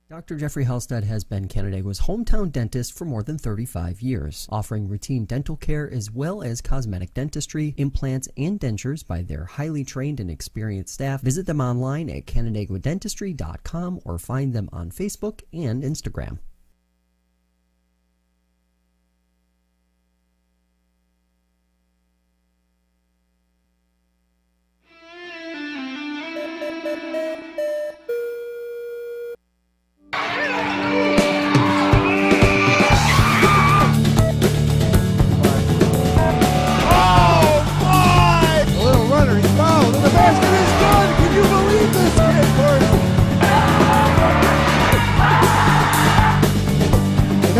Dr. Jeffrey Halstead has been Canandaigua's hometown dentist for more than 35 years, offering routine dental care as well as cosmetic dentistry, implants, and dentures by their highly trained and experienced staff. Visit them online at canandaiguadentistry.com or find them on Facebook and Instagram.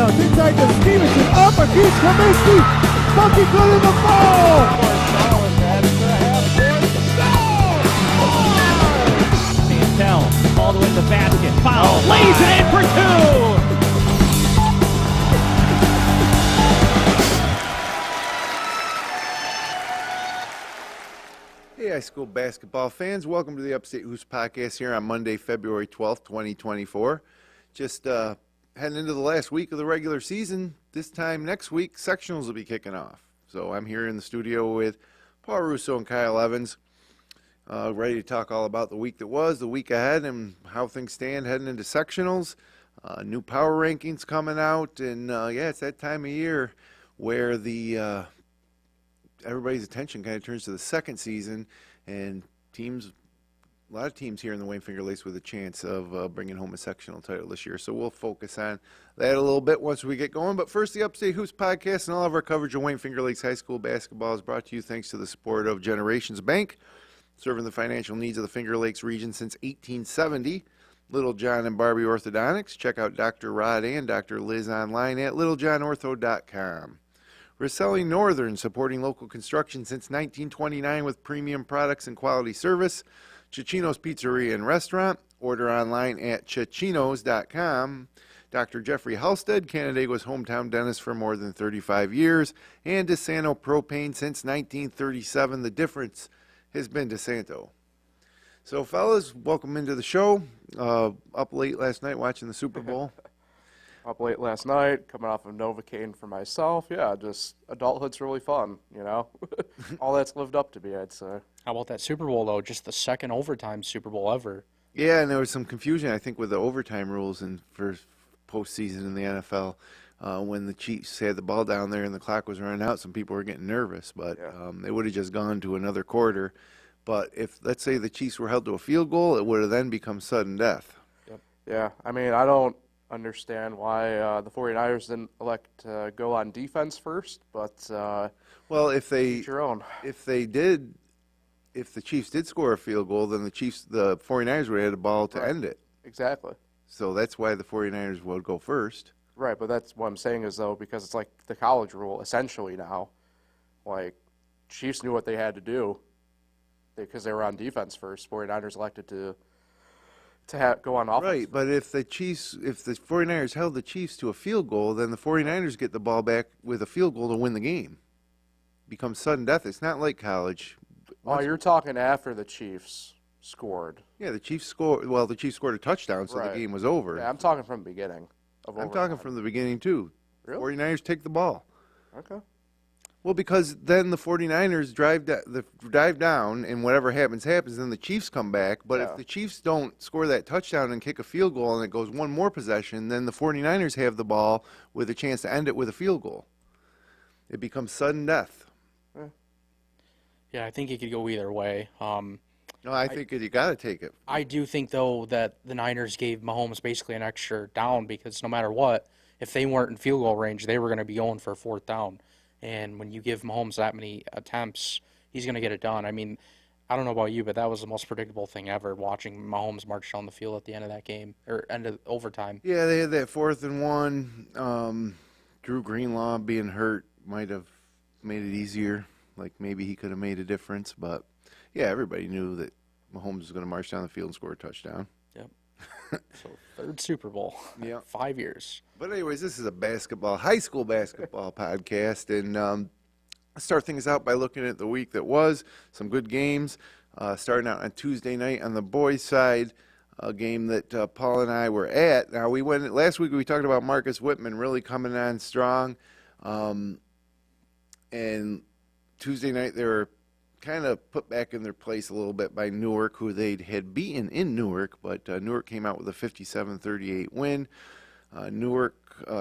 Inside to Stevenson, up against Kaminsky, Bucky good in the ball! Santel, all the way to the basket, foul, lays it in for two! Hey, high school basketball fans, welcome to the Upstate Hoops podcast here on Monday, February 12th, 2024. Just heading into the last week of the regular season. This time next week, sectionals will be kicking off. So I'm here in the studio with Paul Russo and Kyle Evans, ready to talk all about the week that was, the week ahead, and how things stand heading into sectionals. New power rankings coming out, and it's that time of year where the everybody's attention kind of turns to the second season, and a lot of teams here in the Wayne Finger Lakes with a chance of bringing home a sectional title this year. So we'll focus on that a little bit once we get going. But first, the Upstate Hoops podcast and all of our coverage of Wayne Finger Lakes High School basketball is brought to you thanks to the support of Generations Bank, serving the financial needs of the Finger Lakes region since 1870. Little John and Barbie Orthodontics. Check out Dr. Rod and Dr. Liz online at littlejohnortho.com. Rosselli Northern, supporting local construction since 1929 with premium products and quality service. Cicino's Pizzeria and Restaurant. Order online at cichinos.com. Dr. Jeffrey Halstead, Canandaigua's hometown dentist for more than 35 years. And DeSanto Propane since 1937. The difference has been DeSanto. So, fellas, welcome into the show. Up late last night watching the Super Bowl. Up late last night, coming off of Novocaine for myself. Yeah, just adulthood's really fun, you know. All that's lived up to be, I'd say. How about that Super Bowl, though? Just the second overtime Super Bowl ever. Yeah, and there was some confusion, I think, with the overtime rules in first postseason in the NFL. When the Chiefs had the ball down there and the clock was running out, some people were getting nervous, but they would have just gone to another quarter. But if, let's say, the Chiefs were held to a field goal, it would have then become sudden death. Yep. Yeah, I mean, I don't understand why the 49ers didn't elect to go on defense first, but well, if the Chiefs did score a field goal, then the 49ers would have had a ball to end it. Exactly. So that's why the 49ers would go first. Right, but that's what I'm saying is, though, because it's like the college rule essentially now. Like, Chiefs knew what they had to do because they were on defense first. 49ers elected to go on offense. Right, but if the 49ers held the Chiefs to a field goal, then the 49ers get the ball back with a field goal to win the game. Becomes sudden death. It's not like college. Oh, you're talking after the Chiefs scored. Yeah, the Chiefs scored. Well, the Chiefs scored a touchdown, so the game was over. Yeah, I'm talking from the beginning. I'm talking from the beginning, too. Really? 49ers take the ball. Okay. Well, because then the 49ers drive down, and whatever happens, then the Chiefs come back. But if the Chiefs don't score that touchdown and kick a field goal and it goes one more possession, then the 49ers have the ball with a chance to end it with a field goal. It becomes sudden death. Yeah, I think it could go either way. No, I think you got to take it. I do think, though, that the Niners gave Mahomes basically an extra down because no matter what, if they weren't in field goal range, they were going to be going for a fourth down. And when you give Mahomes that many attempts, he's going to get it done. I mean, I don't know about you, but that was the most predictable thing ever, watching Mahomes march down the field at the end of that game, or end of overtime. Yeah, they had that 4th and 1. Drew Greenlaw being hurt might have made it easier. Like maybe he could have made a difference. But, yeah, everybody knew that Mahomes was going to march down the field and score a touchdown. Yep. So, third Super Bowl. Yeah. 5 years. But anyways, this is a high school basketball podcast, and let's start things out by looking at the week that was. Some good games. Starting out on Tuesday night on the boys' side, a game that Paul and I were at. Now, last week we talked about Marcus Whitman really coming on strong. And Tuesday night they were kind of put back in their place a little bit by Newark, who they had beaten in Newark, but Newark came out with a 57-38 win. Newark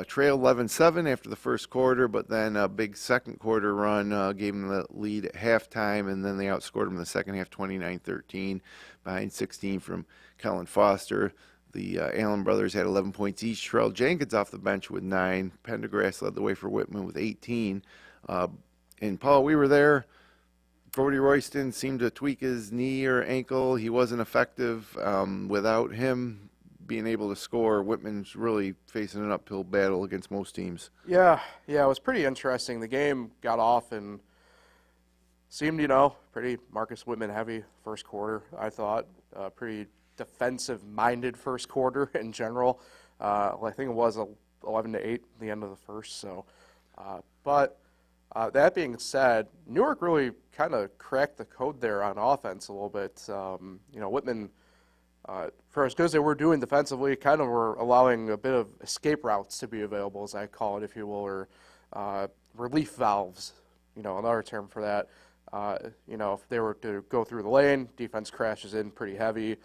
trailed 11-7 after the first quarter, but then a big second quarter run gave them the lead at halftime, and then they outscored them in the second half 29-13, behind 16 from Kellen Foster. The Allen brothers had 11 points each. Terrell Jenkins off the bench with 9. Pendergrass led the way for Whitman with 18. And Paul, we were there. Brody Royston seemed to tweak his knee or ankle. He wasn't effective. Without him being able to score, Whitman's really facing an uphill battle against most teams. Yeah, it was pretty interesting. The game got off and seemed, pretty Marcus Whitman heavy first quarter, I thought. Pretty defensive-minded first quarter in general. I think it was 11-8 at the end of the first. So, but that being said, Newark really kind of cracked the code there on offense a little bit. Whitman, for as good as they were doing defensively, kind of were allowing a bit of escape routes to be available, as I call it, if you will, or relief valves, another term for that. If they were to go through the lane, defense crashes in pretty heavy.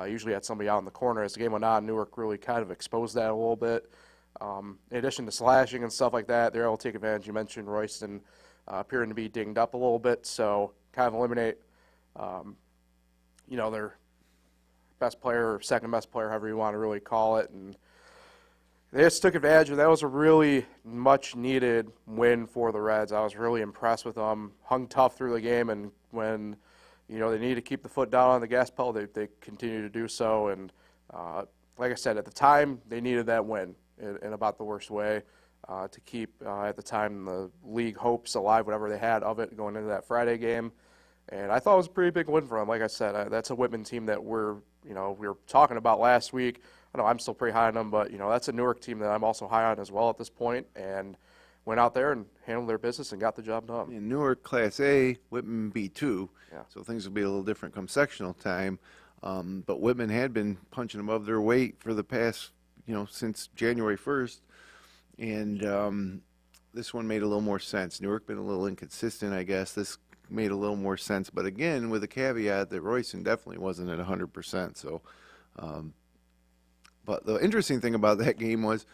Usually had somebody out in the corner. As the game went on, Newark really kind of exposed that a little bit. In addition to slashing and stuff like that, they're able to take advantage. You mentioned Royston appearing to be dinged up a little bit, so kind of eliminate, their best player or second best player, however you want to really call it. And they just took advantage of that. Was a really much needed win for the Reds. I was really impressed with them. Hung tough through the game, and when they needed to keep the foot down on the gas pedal, they continue to do so. And like I said, at the time, they needed that win in about the worst way to keep, at the time, the league hopes alive, whatever they had of it going into that Friday game. And I thought it was a pretty big win for them. Like I said, that's a Whitman team that we were talking about last week. I know I'm still pretty high on them, but, that's a Newark team that I'm also high on as well at this point, and went out there and handled their business and got the job done. In Newark Class A, Whitman B2, Yeah. so things will be a little different come sectional time. But Whitman had been punching above their weight for the past, since January 1st, and this one made a little more sense. Newark been a little inconsistent, I guess. This made a little more sense, but again, with a caveat that Royston definitely wasn't at 100%. So, but the interesting thing about that game was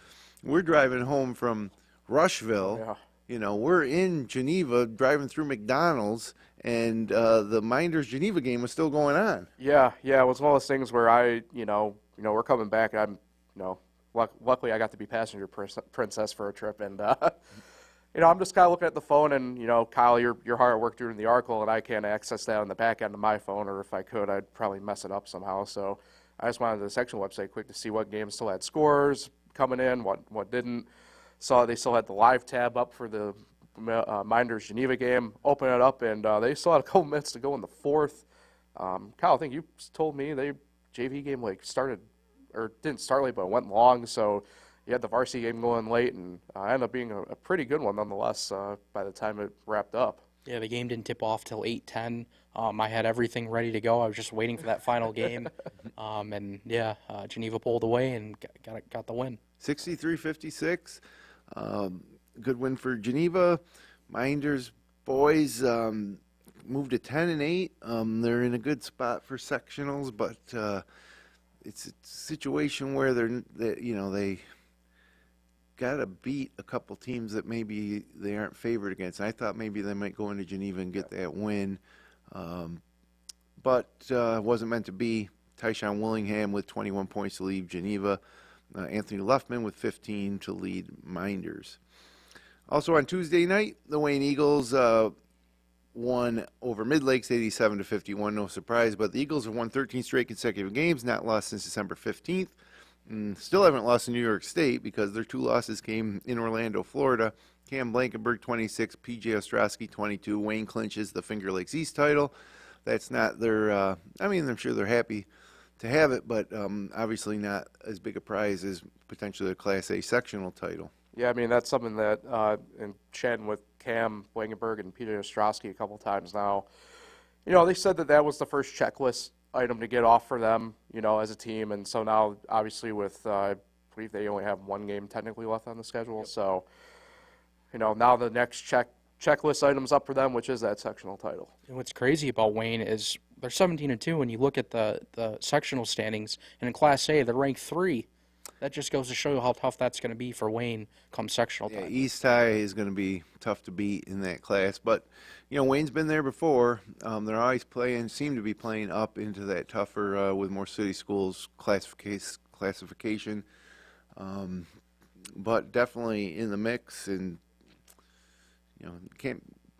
we're driving home from Rushville. Yeah. We're in Geneva driving through McDonald's, and the Minders Geneva game was still going on. Yeah, it was one of those things where we're coming back, and I'm, luckily I got to be passenger princess for a trip, and I'm just kind of looking at the phone, and Kyle, you're hard at work during the article, and I can't access that on the back end of my phone, or if I could, I'd probably mess it up somehow. So I just went to the section website quick to see what games still had scores coming in, what didn't. Saw they still had the live tab up for the Minders Geneva game. Open it up, and they still had a couple minutes to go in the fourth. Kyle, I think you told me they JV game started, or didn't start late, but went long. So you had the varsity game going late, and ended up being a pretty good one nonetheless by the time it wrapped up. Yeah, the game didn't tip off till 8:10. I had everything ready to go. I was just waiting for that final game. Geneva pulled away and got the win. 63-56. Good win for Geneva. Minders boys moved to 10-8. They're in a good spot for sectionals, but it's a situation where they got to beat a couple teams that maybe they aren't favored against. I thought maybe they might go into Geneva and get that win, but it wasn't meant to be. Tyshawn Willingham with 21 points to lead Geneva. Anthony Luffman with 15 to lead Minders. Also on Tuesday night, the Wayne Eagles won over Mid-Lakes 87-51. No surprise, but the Eagles have won 13 straight consecutive games, not lost since December 15th. Still haven't lost in New York State because their two losses came in Orlando, Florida. Cam Blankenberg 26, P.J. Ostrowski 22. Wayne clinches the Finger Lakes East title. That's not their, I'm sure they're happy to have it, but obviously not as big a prize as potentially a Class A sectional title. Yeah, that's something that, in chatting with Cam Blankenberg and Peter Ostrowski a couple times now, they said that was the first checklist item to get off for them, as a team. And so now, obviously, with I believe they only have one game technically left on the schedule. Yep. So, now the next checklist item's up for them, which is that sectional title. And what's crazy about Wayne is they're 17-2. When you look at the sectional standings, and in Class A, they're ranked 3. That just goes to show you how tough that's going to be for Wayne come sectional time. Yeah, East High is going to be tough to beat in that class. But, Wayne's been there before. They're always seem to be playing up into that tougher with more city schools classification. But definitely in the mix. And,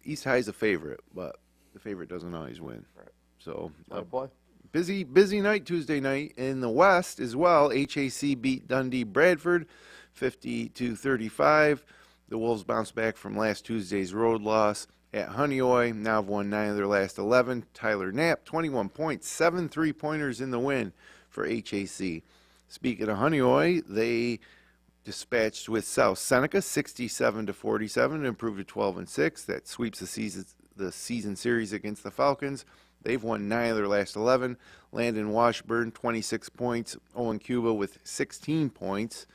East High is a favorite, but the favorite doesn't always win. Right. So, play. Busy night Tuesday night in the West as well. HAC beat Dundee Bradford 50-35. The Wolves bounced back from last Tuesday's road loss at Honeoye. Now have won 9 of their last 11. Tyler Knapp, 21 points, 7 3-pointers in the win for HAC. Speaking of Honeoye, they dispatched with South Seneca 67-47, improved to 12-6. That sweeps the season series against the Falcons. They've won 9 of their last 11. Landon Washburn, 26 points. Owen Cuba with 16 points.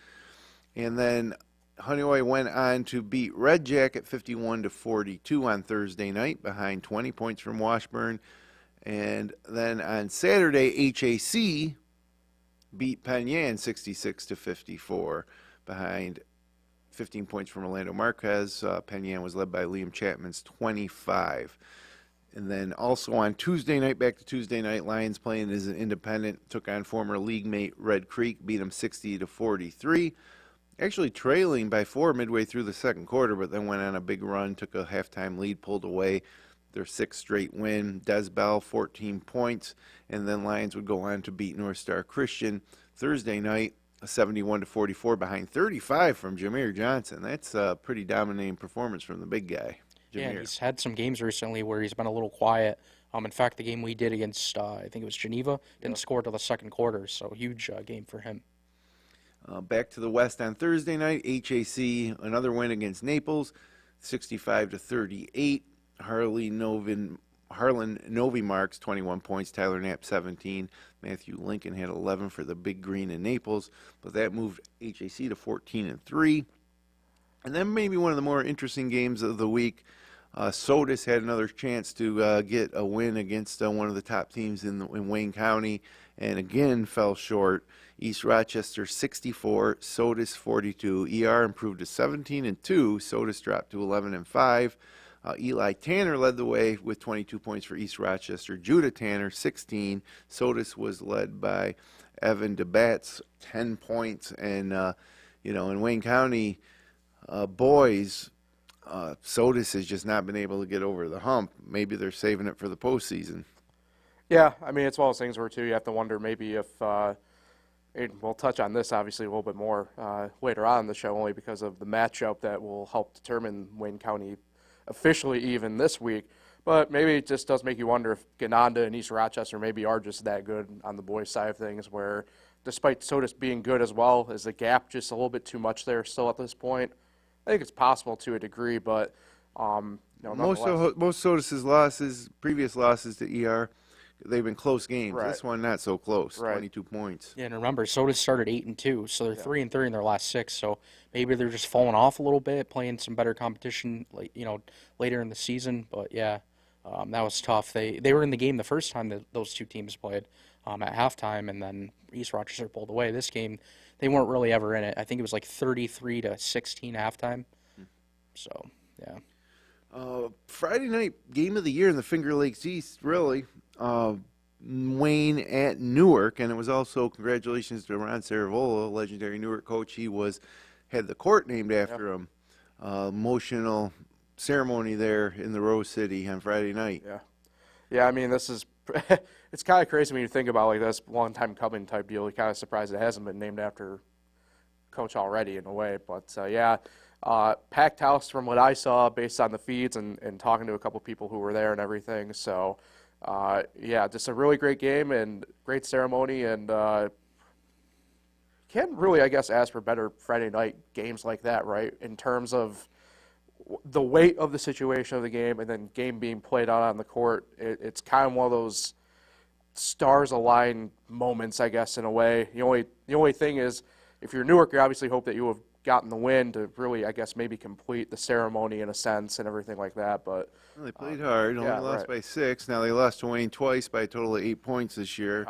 And then Honeoye went on to beat Red Jacket 51-42 on Thursday night, behind 20 points from Washburn. And then on Saturday, HAC beat Penn Yan 66-54, behind 15 points from Orlando Marquez. Penn Yan was led by Liam Chapman's 25. And then also on Tuesday night, back to Tuesday night, Lions playing as an independent, took on former league mate Red Creek, beat them 60-43. Actually trailing by 4 midway through the second quarter, but then went on a big run, took a halftime lead, pulled away their 6th straight win. Des Bell, 14 points, and then Lions would go on to beat North Star Christian Thursday night, 71-44, behind 35 from Jameer Johnson. That's a pretty dominating performance from the big guy. Yeah, and he's had some games recently where he's been a little quiet. In fact, the game we did against, I think it was Geneva, didn't score till the second quarter, so huge game for him. Back to the West on Thursday night, HAC, another win against Naples, 65-38. Harlan Novi marks 21 points, Tyler Knapp 17. Matthew Lincoln had 11 for the Big Green in Naples, but that moved HAC to 14-3. And then maybe one of the more interesting games of the week, Sodus had another chance to get a win against one of the top teams in Wayne County, and again fell short. East Rochester 64, Sodus 42. ER improved to 17-2. Sodus dropped to 11-5. Eli Tanner led the way with 22 points for East Rochester. Judah Tanner 16. Sodus was led by Evan DeBatz 10 points, and in Wayne County boys. Sodus has just not been able to get over the hump. Maybe they're saving it for the postseason. Yeah, I mean, it's one of those things where, too, you have to wonder maybe if, and we'll touch on this, obviously, a little bit more later on in the show, only because of the matchup that will help determine Wayne County officially even this week. But maybe it just does make you wonder if Gananda and East Rochester maybe are just that good on the boys' side of things, where despite Sodus being good as well, is the gap just a little bit too much there still at this point? I think it's possible to a degree, but most Sodus's previous losses to ER, they've been close games. Right. This one not so close. Right. 22 points. Yeah, and remember, Sodus started 8-2, so they're 3-3 in their last 6. So maybe they're just falling off a little bit, playing some better competition, later in the season. But yeah, that was tough. They were in the game the first time that those two teams played at halftime, and then East Rochester pulled away. This game, they weren't really ever in it. I think it was like 33-16 halftime. So yeah. Friday night game of the year in the Finger Lakes East, really. Wayne at Newark, and it was also congratulations to Ron Saravola, legendary Newark coach. He had the court named after him. Emotional ceremony there in the Rose City on Friday night. Yeah. I mean, this is it's kind of crazy when you think about like this long time coming type deal. You're kind of surprised it hasn't been named after coach already in a way, but packed house from what I saw based on the feeds and talking to a couple people who were there and everything. So. Just a really great game and great ceremony, and can't really, I guess, ask for better Friday night games like that, right? In terms of the weight of the situation of the game and then game being played out on the court, it's kind of one of those stars align moments, I guess, in a way. The only thing is, if you're Newark, you obviously hope that you have gotten the win to really, I guess, maybe complete the ceremony in a sense and everything like that. But Well, they played hard, only yeah, lost right. by 6. Now they lost to Wayne twice by a total of 8 points this year.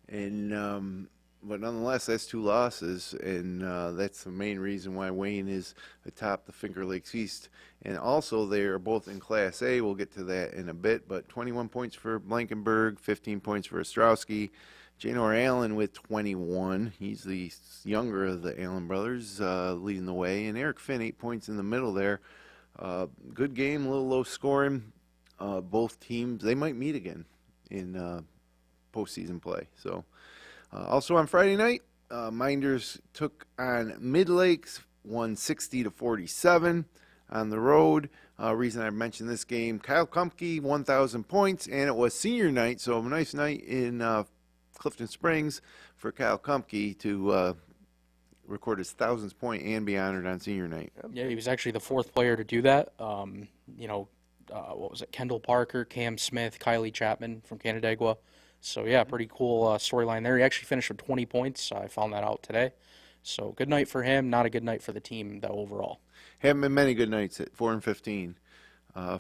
And but nonetheless, that's 2 losses, and that's the main reason why Wayne is atop the Finger Lakes East. And also, they are both in Class A. We'll get to that in a bit. But 21 points for Blankenberg, 15 points for Ostrowski. Janor Allen with 21. He's the younger of the Allen brothers, leading the way. And Eric Finn, 8 points in the middle there. Good game, a little low scoring. Both teams, they might meet again in postseason play. So, also on Friday night, Minders took on Mid Lakes, won 60-47 on the road. Reason I mentioned this game, Kyle Kumpke, 1,000 points, and it was senior night, so a nice night in Clifton Springs for Kyle Kumpke to record his 1,000th point and be honored on senior night. Yeah, he was actually the 4th player to do that. What was it? Kendall Parker, Cam Smith, Kylie Chapman from Canandaigua. So, yeah, pretty cool storyline there. He actually finished with 20 points. I found that out today. So, good night for him. Not a good night for the team, though, overall. Haven't been many good nights at 4-15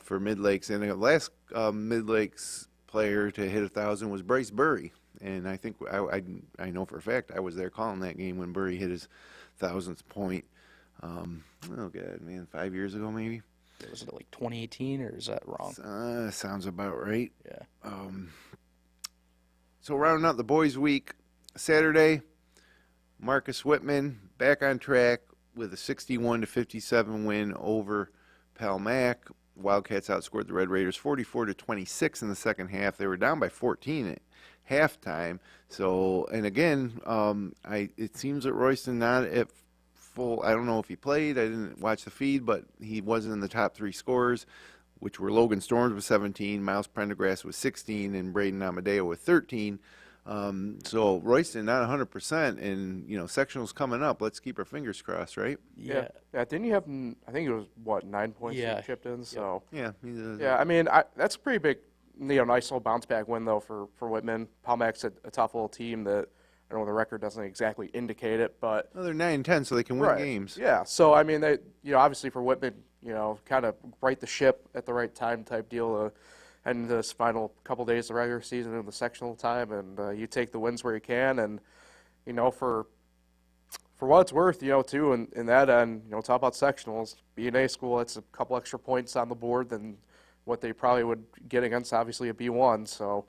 for Mid Lakes. And the last Mid Lakes player to hit 1,000 was Bryce Burry. And I think I know for a fact I was there calling that game when Burry hit his 1,000th point. Oh, God, man, 5 years ago maybe? Was it like 2018, or is that wrong? Sounds about right. Yeah. So rounding out the boys' week, Saturday, Marcus Whitman back on track with a 61-57 win over Palmac. Wildcats outscored the Red Raiders 44-26 in the second half. They were down by 14 at halftime. So, and again, it seems that Royston not at full. I don't know if he played. I didn't watch the feed, but he wasn't in the top 3 scorers, which were Logan Storms with 17, Miles Prendergrass with 16, and Braden Amadeo with 13. So Royston not 100%, and sectionals coming up. Let's keep our fingers crossed, right? Yeah. Didn't you have? I think it was 9 points you chipped in. So Yeah. yeah, I mean that's a pretty big, nice little bounce back win though for Whitman. Palmac's a tough little team that I know the record doesn't exactly indicate it, but Well, they're 9-10, so they can win right. games. Yeah. So I mean they obviously for Whitman kind of right the ship at the right time type deal. And this final couple days of the regular season and the sectional time, and you take the wins where you can, and for what it's worth, too, in that end, talk about sectionals, B&A school, it's a couple extra points on the board than what they probably would get against, obviously, a B1, so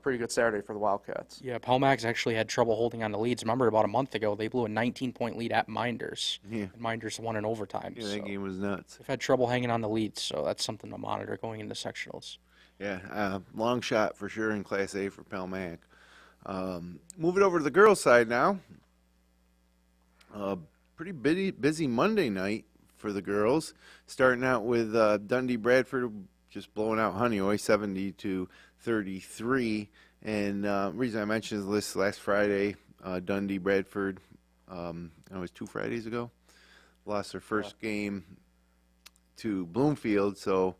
pretty good Saturday for the Wildcats. Yeah, Palmac's actually had trouble holding on to leads. Remember, about a month ago, they blew a 19-point lead at Minders. Yeah. And Minders won in overtime. Yeah, that game was nuts. They've had trouble hanging on the leads, so that's something to monitor going into sectionals. Yeah, long shot for sure in Class A for Palmac. Moving over to the girls' side now. Pretty busy Monday night for the girls. Starting out with Dundee Bradford just blowing out Honeoye 70-33. And the reason I mentioned this last Friday, Dundee Bradford, it was 2 Fridays ago, lost their first game to Bloomfield. So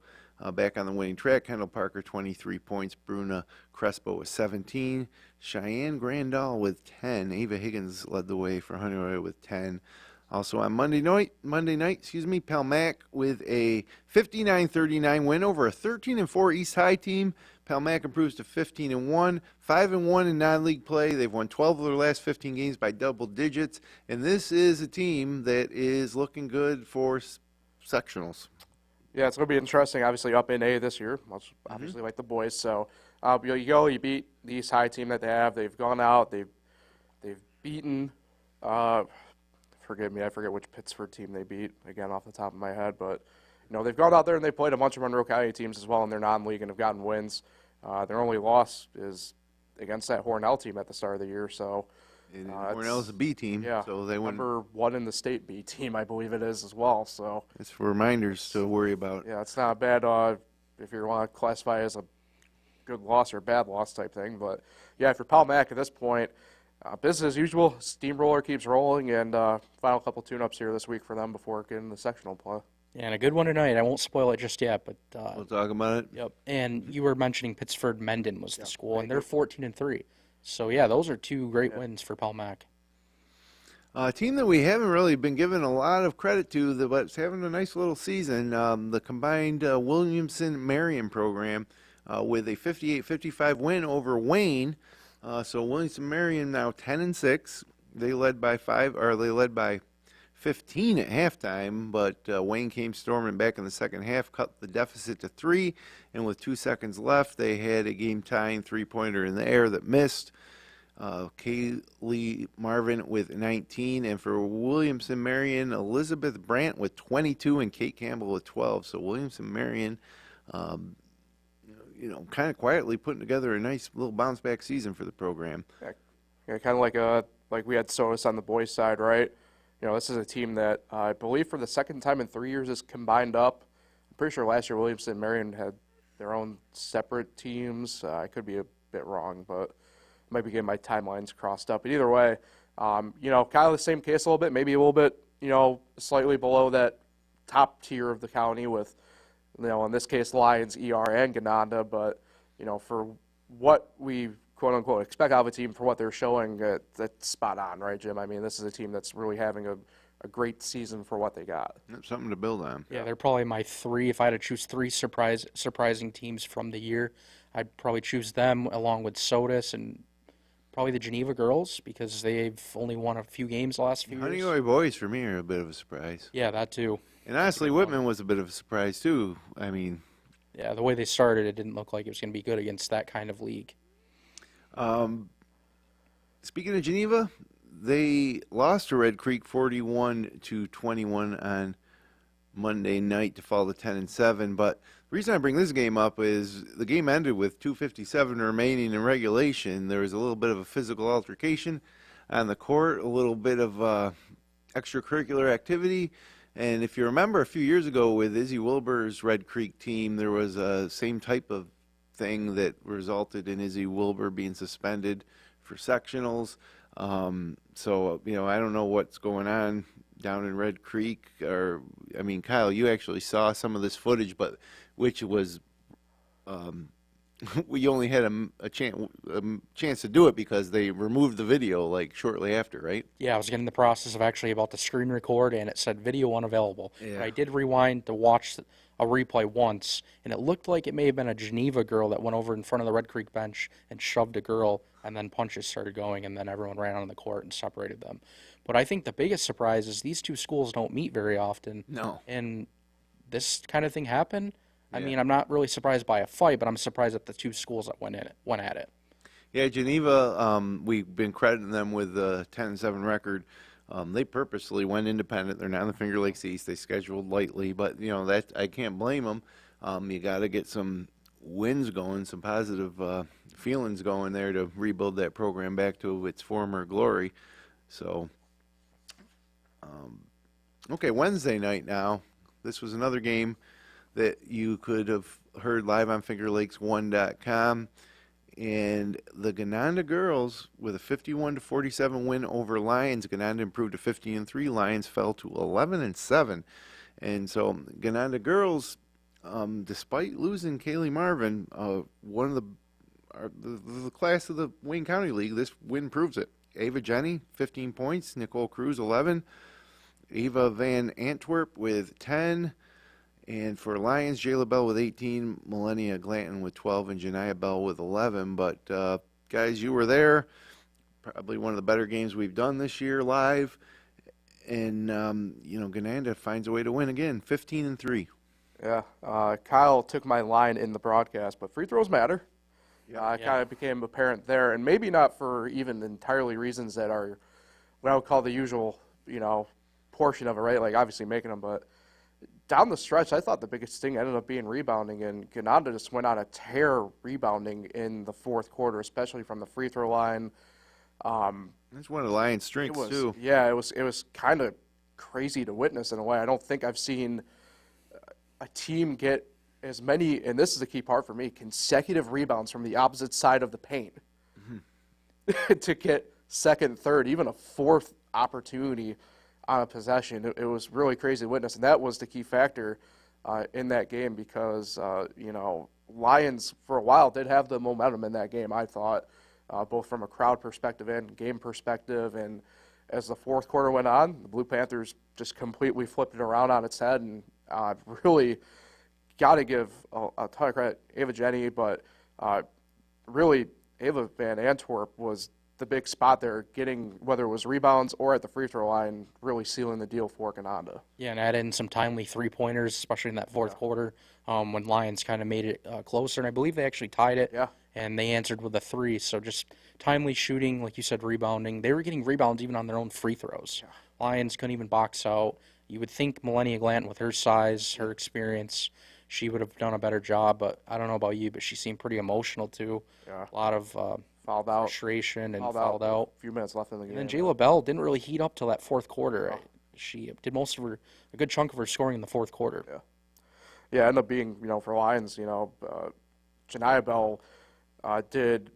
back on the winning track, Kendall Parker 23 points, Bruna Crespo with 17, Cheyenne Grandal with 10, Ava Higgins led the way for Honeoye with 10. Also on Monday night, Palmac with a 59-39 win over a 13-4 East High team. Palmac improves to 15-1, 5-1 in non-league play. They've won 12 of their last 15 games by double digits, and this is a team that is looking good for sectionals. Yeah, it's going to be interesting. Obviously, up in A this year, much obviously like the boys. So you beat the East High team that they have. They've gone out. They've beaten. Forgive me, I forget which Pittsford team they beat again off the top of my head, but they've gone out there and they played a bunch of Monroe County teams as well in their non-league and have gotten wins. Their only loss is against that Hornell team at the start of the year. So And Hornell's a B team, yeah, so they win. number 1 in the state B team, I believe it is as well. So It's for reminders to worry about. yeah, it's not bad if you want to classify as a good loss or bad loss type thing. But yeah, for Palmac at this point, business as usual. Steamroller keeps rolling, and final couple tune-ups here this week for them before getting the sectional play. And a good one tonight. I won't spoil it just yet, but We'll talk about it. yep. And you were mentioning Pittsford Mendon was the school, and they're 14-3. So yeah, those are two great wins for Palmac. A team that we haven't really been given a lot of credit to, but it's having a nice little season. The combined Williamson-Marion program with a 58-55 win over Wayne. So Williamson-Marion now 10-6. They led by 15 at halftime, but Wayne came storming back in the second half, cut the deficit to 3, and with 2 seconds left, they had a game-tying three-pointer in the air that missed. Kaylee Marvin with 19, and for Williamson-Marion, Elizabeth Brandt with 22 and Kate Campbell with 12. So Williamson-Marion, kind of quietly putting together a nice little bounce-back season for the program. Yeah, kind of like we had Sodas on the boys' side, right? This is a team that I believe for the second time in 3 years is combined up. I'm pretty sure last year Williamson-Marion had their own separate teams. I could be a bit wrong, but might be getting my timelines crossed up. But either way, kind of the same case a little bit, maybe a little bit, slightly below that top tier of the county with, in this case, Lions, ER, and Gananda. But, for what we quote-unquote expect out of a team for what they're showing, that's spot on, right, Jim? I mean, this is a team that's really having a great season for what they got. Something to build on. Yeah, they're probably my three. If I had to choose three surprising teams from the year, I'd probably choose them along with Sodas and probably the Geneva girls because they've only won a few games the last few years. Honeyoy boys for me are a bit of a surprise. Yeah, that too. And honestly, Whitman was a bit of a surprise too. I mean, yeah, the way they started, it didn't look like it was going to be good against that kind of league. Speaking of Geneva, they lost to Red Creek 41-21 on Monday night to fall to 10-7. But the reason I bring this game up is the game ended with 2:57 remaining in regulation. There was a little bit of a physical altercation on the court, a little bit of extracurricular activity. And if you remember a few years ago with Izzy Wilbur's Red Creek team, there was a same type of thing that resulted in Izzy Wilbur being suspended for sectionals. So, I don't know what's going on down in Red Creek. Kyle, you actually saw some of this footage, but which was we only had a chance to do it because they removed the video shortly after, right? Yeah, I was getting the process of actually about to screen record, and it said video unavailable. Yeah. But I did rewind to watch a replay once, and it looked like it may have been a Geneva girl that went over in front of the Red Creek bench and shoved a girl, and then punches started going, and then everyone ran on the court and separated them. But I think the biggest surprise is these two schools don't meet very often. No. And this kind of thing happened. I Yeah. mean, I'm not really surprised by a fight, but I'm surprised at the two schools that went at it. Yeah, Geneva, we've been crediting them with a 10-7 record. They purposely went independent. They're not in the Finger Lakes East. They scheduled lightly, but that I can't blame them. You got to get some wins going, some positive feelings going there to rebuild that program back to its former glory. So, okay, Wednesday night now. This was another game that you could have heard live on FingerLakes1.com. And the Gananda girls with a 51-47 win over Lions. Gananda improved to 15-3. Lions fell to 11-7. And so Gananda girls, despite losing Kaylee Marvin, one of the class of the Wayne County League, this win proves it. Ava Jenny, 15 points. Nicole Cruz, 11. Eva Van Antwerp with 10. And for Lions, Jayla Bell with 18, Millennia Glanton with 12, and Janiah Bell with 11. But, guys, you were there. Probably one of the better games we've done this year live. And, Gananda finds a way to win again, 15-3. Yeah, Kyle took my line in the broadcast, but free throws matter. Yeah, it kind of became apparent there, and maybe not for even entirely reasons that are what I would call the usual, portion of it, right? Like obviously making them, but down the stretch, I thought the biggest thing ended up being rebounding, and Gananda just went on a tear rebounding in the fourth quarter, especially from the free throw line. That's one of the Lions' strengths, too. Yeah, it was kind of crazy to witness in a way. I don't think I've seen a team get as many, and this is a key part for me, consecutive rebounds from the opposite side of the paint to get second, third, even a fourth opportunity on a possession. It was really crazy to witness, and that was the key factor in that game because, Lions for a while did have the momentum in that game, I thought, both from a crowd perspective and game perspective. And as the fourth quarter went on, the Blue Panthers just completely flipped it around on its head, and really got to give a ton of credit Ava Jenny, but really Ava Van Antwerp was the big spot there, getting, whether it was rebounds or at the free throw line, really sealing the deal for Canada. Yeah, and add in some timely three-pointers, especially in that fourth quarter, when Lions kind of made it closer, and I believe they actually tied it. Yeah. And they answered with a three, so just timely shooting, like you said, rebounding. They were getting rebounds even on their own free throws. Yeah. Lions couldn't even box out. You would think Melania Glant, with her size, her experience, she would have done a better job, but I don't know about you, but she seemed pretty emotional too. Yeah. A lot of Fouled out. frustration and fouled out. A few minutes left in the game. And then Jayla Bell didn't really heat up till that fourth quarter. No. She did a good chunk of her scoring in the fourth quarter. Yeah. Yeah, ended up being, for Lions, Janiah Bell did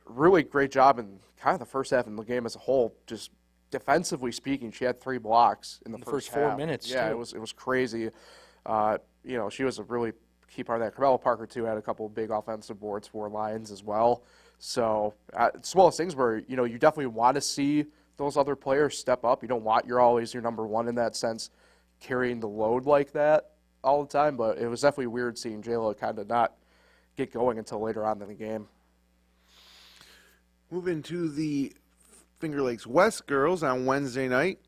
a really great job in kind of the first half of the game as a whole. Just defensively speaking, she had 3 blocks in the first 4 half. minutes. Yeah, too. it was crazy. She was a really key part of that. Carmella Parker, too, had a couple of big offensive boards for Lions as well. So it's one of those things where, you definitely want to see those other players step up. You don't want always your number one in that sense carrying the load like that all the time, but it was definitely weird seeing Jayla kind of not get going until later on in the game. Moving to the Finger Lakes West girls on Wednesday night.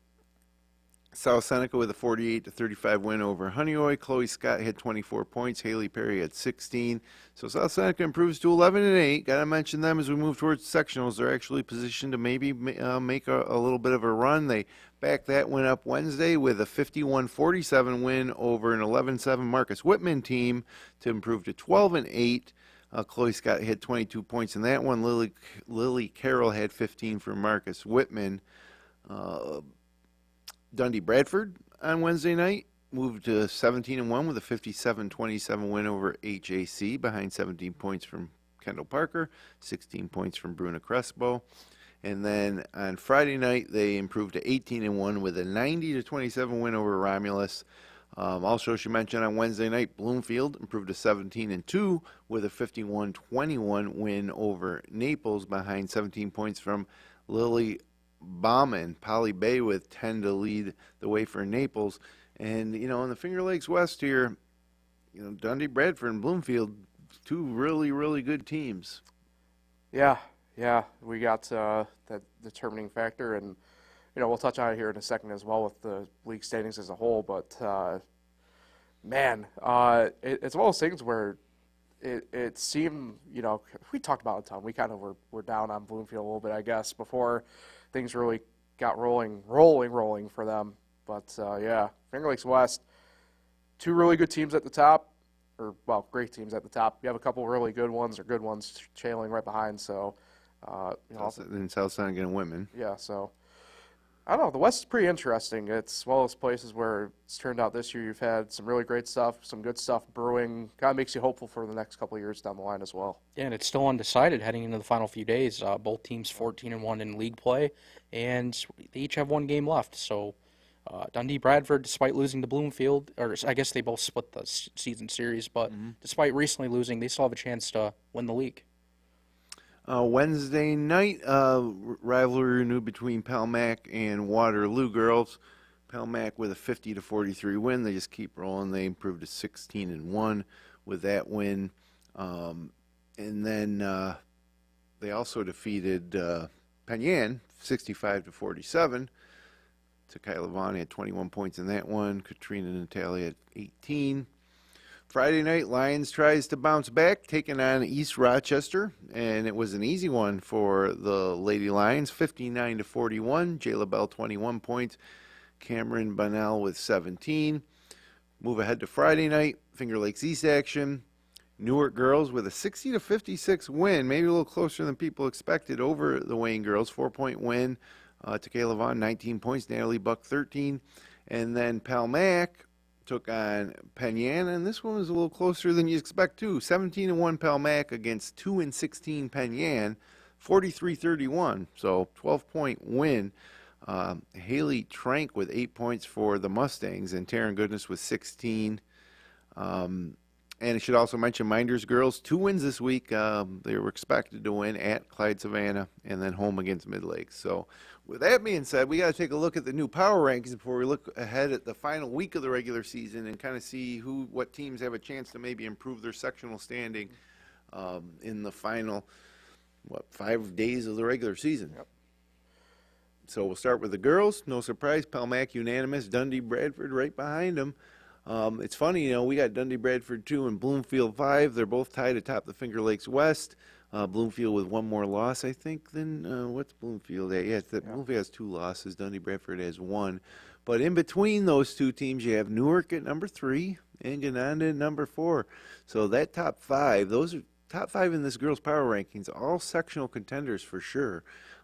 South Seneca with a 48-35 win over Honeoye. Chloe Scott had 24 points. Haley Perry had 16. So South Seneca improves to 11-8. Got to mention them as we move towards sectionals. They're actually positioned to maybe make a little bit of a run. They backed that win up Wednesday with a 51-47 win over an 11-7 Marcus Whitman team to improve to 12-8. Chloe Scott had 22 points in that one. Lily Carroll had 15 for Marcus Whitman. Dundee Bradford on Wednesday night moved to 17-1 with a 57-27 win over HAC behind 17 points from Kendall Parker, 16 points from Bruna Crespo. And then on Friday night, they improved to 18-1 with a 90-27 win over Romulus. Also, she mentioned on Wednesday night, Bloomfield improved to 17-2 with a 51-21 win over Naples behind 17 points from Lily Bauman. Polly Bay with 10 to lead the way for Naples. And, in the Finger Lakes West here, Dundee Bradford and Bloomfield, 2 really, really good teams. Yeah, we got that determining factor, and we'll touch on it here in a second as well with the league standings as a whole. But it's one of those things where it seemed, we talked about it a ton. We kind of were down on Bloomfield a little bit, I guess, before things really got rolling for them. But Finger Lakes West, 2 really good teams at the top. Great teams at the top. You have a couple really good ones or good ones trailing right behind. So, in South Seneca and Women. Yeah, so I don't know. The West is pretty interesting. It's one of those places where it's turned out this year you've had some really great stuff, some good stuff brewing. Kind of makes you hopeful for the next couple of years down the line as well. Yeah, and it's still undecided heading into the final few days. Both teams 14-1 in league play, and they each have 1 game left. So Dundee Bradford, despite losing to Bloomfield, or I guess they both split the season series, but despite recently losing, they still have a chance to win the league. Wednesday night, rivalry renewed between Palmac and Waterloo girls. Palmac with a 50-43 win. They just keep rolling. They improved to 16-1 with that win. And then they also defeated Penyan 65-47. Takai Levani had 21 points in that one. Katrina Natalia had 18. Friday night, Lions tries to bounce back, taking on East Rochester, and it was an easy one for the Lady Lions, 59-41. Jayla Bell, 21 points. Cameron Bunnell with 17. Move ahead to Friday night, Finger Lakes East action. Newark girls with a 60-56 win, maybe a little closer than people expected over the Wayne girls. 4-point win. Takayla Vaughn, 19 points. Natalie Buck, 13. And then Palmac took on Penyan, and this one was a little closer than you expect, too. 17-1 Palmac against 2-16 Penyan, 43-31. So 12-point win Haley Trank with 8 points for the Mustangs, and Taryn Goodness with 16. And I should also mention Minders girls, 2 wins this week. They were expected to win at Clyde Savannah and then home against Mid Lakes. So with that being said, we got to take a look at the new power rankings before we look ahead at the final week of the regular season and kind of see what teams have a chance to maybe improve their sectional standing in the final, 5 days of the regular season. Yep. So we'll start with the girls. No surprise, Pelmac unanimous. Dundee Bradford right behind them. It's funny, we got Dundee Bradford 2 and Bloomfield 5. They're both tied atop the Finger Lakes West. Bloomfield with 1 more loss, I think, than what's Bloomfield at? Yeah, Bloomfield has 2 losses. Dundee Bradford has 1. But in between those 2 teams, you have Newark at number 3 and Gananda at number 4. So that top 5, those are top 5 in this girls' power rankings, all sectional contenders for sure.